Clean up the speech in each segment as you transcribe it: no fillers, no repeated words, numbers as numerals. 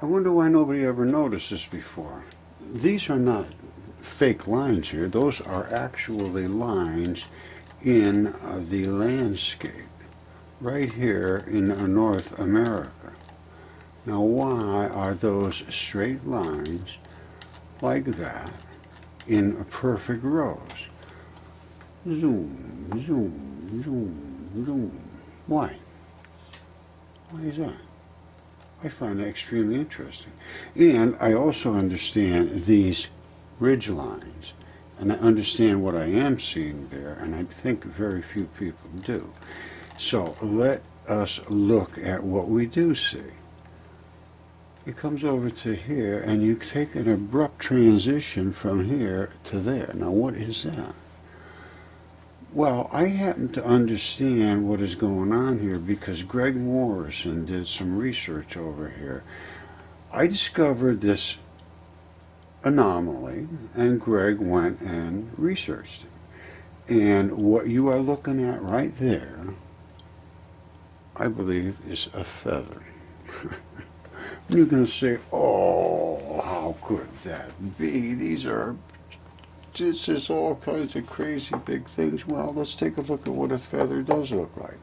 I wonder why nobody ever noticed this before. These are not fake lines here. Those are actually lines in the landscape right here in North America. Now, why are those straight lines like that in perfect rows? Zoom, zoom, zoom, zoom. Why? Why is that? I find that extremely interesting. And I also understand these ridge lines, and I understand what I am seeing there, and I think very few people do. So let us look at what we do see. It comes over to here, and you take an abrupt transition from here to there. Now, what is that? Well, I happen to understand what is going on here because Greg Morrison did some research over here. I discovered this anomaly, and Greg went and researched it. And what you are looking at right there, I believe, is a feather. You're going to say, oh, how could that be? This is all kinds of crazy big things. Well, let's take a look at what a feather does look like.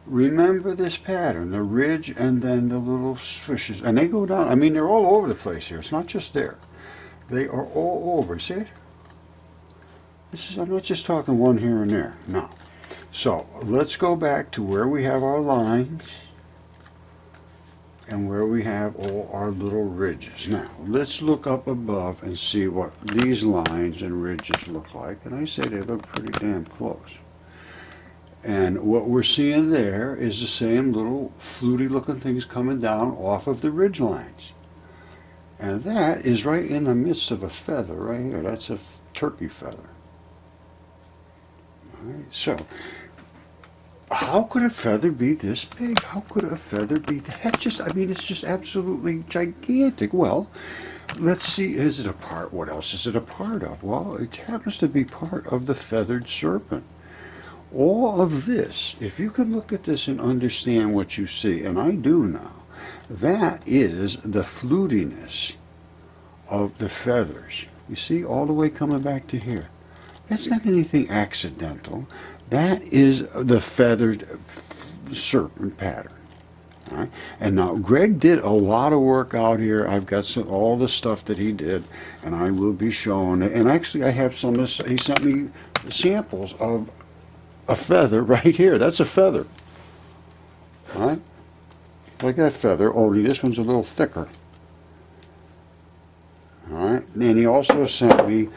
Remember this pattern, the ridge and then the little swishes. And they go down, I mean, they're all over the place here. It's not just there. They are all over. See it? I'm not just talking one here and there. No. So, let's go back to where we have our lines and where we have all our little ridges. Now, let's look up above and see what these lines and ridges look like. And I say they look pretty damn close. And what we're seeing there is the same little fluty looking things coming down off of the ridge lines. And that is right in the midst of a feather right here. That's a turkey feather. All right, so how could a feather be this big? How could a feather be that? I mean, it's just absolutely gigantic. Well, let's see, is it a part? What else is it a part of? Well, it happens to be part of the feathered serpent. All of this, if you can look at this and understand what you see, and I do now, that is the flutiness of the feathers. You see, all the way coming back to here. That's not anything accidental. That is the feathered serpent pattern. All right? And now Greg did a lot of work out here. I've got all the stuff that he did, and I will be showing it. And actually, I have some. He sent me samples of a feather right here. That's a feather. All right? Like that feather, only this one's a little thicker. All right? And he also sent me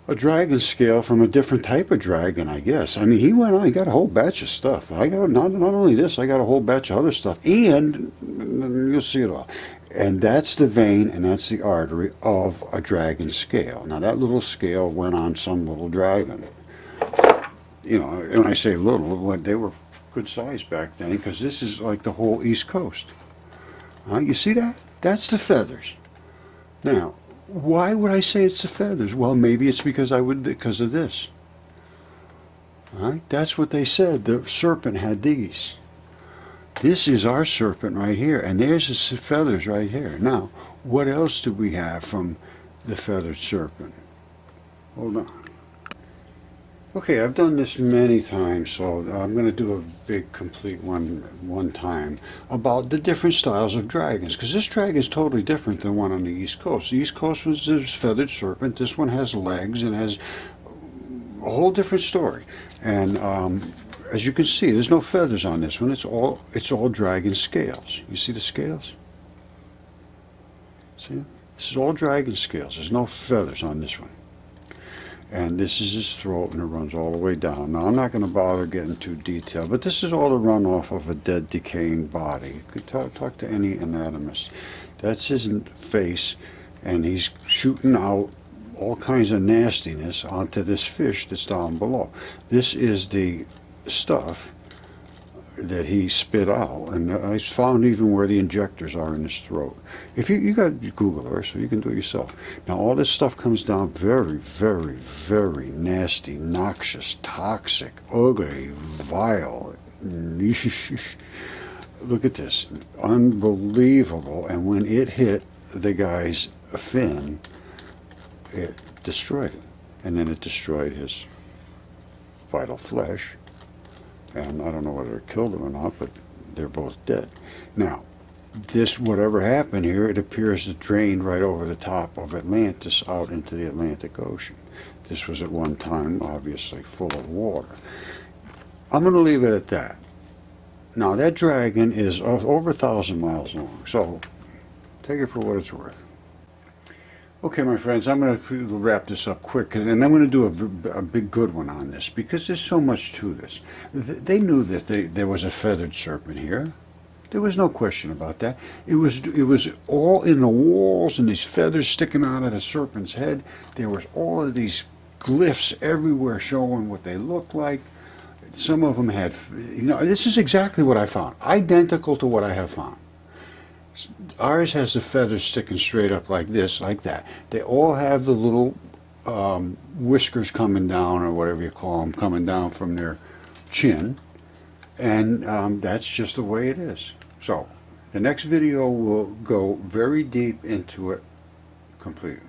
a dragon scale from a different type of dragon, I guess. I mean, he went on, he got a whole batch of stuff. I got not only this, I got a whole batch of other stuff, and you'll see it all. And that's the vein and that's the artery of a dragon scale. Now, that little scale went on some little dragon. You know, when I say little, they were good size back then, because this is like the whole East Coast. You see that? That's the feathers. Now, why would I say it's the feathers? Well, maybe it's because of this. All right? That's what they said. The serpent had these. This is our serpent right here, and there's the feathers right here. Now, what else do we have from the feathered serpent? Hold on. Okay, I've done this many times, so I'm going to do a big, complete one time about the different styles of dragons, because this dragon is totally different than one on the East Coast. The East Coast was this feathered serpent. This one has legs and has a whole different story. And as you can see, there's no feathers on this one. It's all dragon scales. You see the scales? See? This is all dragon scales. There's no feathers on this one. And this is his throat, and it runs all the way down. Now, I'm not going to bother getting too detailed, but this is all the runoff of a dead, decaying body. You could talk to any anatomist. That's his face, and he's shooting out all kinds of nastiness onto this fish that's down below. This is the stuff that he spit out, and I found even where the injectors are in his throat. If you got Google Earth, so you can do it yourself. Now, all this stuff comes down very, very, very nasty, noxious, toxic, ugly, vile. Look at this. Unbelievable. And when it hit the guy's fin, it destroyed him. And then it destroyed his vital flesh. And I don't know whether it killed him or not, but they're both dead. Now, this, whatever happened here, it appears to drain right over the top of Atlantis out into the Atlantic Ocean. This was at one time obviously full of water. I'm going to leave it at that. Now, that dragon is over 1,000 miles long, so take it for what it's worth. Okay, my friends, I'm going to wrap this up quick, and I'm going to do a big good one on this, because there's so much to this. They knew that there was a feathered serpent here. There was no question about that. It was all in the walls, and these feathers sticking out of the serpent's head. There was all of these glyphs everywhere showing what they looked like. Some of them had, this is exactly what I found. Identical to what I have found. Ours has the feathers sticking straight up like this, like that. They all have the little whiskers coming down, or whatever you call them, coming down from their chin. And that's just the way it is. So, the next video will go very deep into it completely.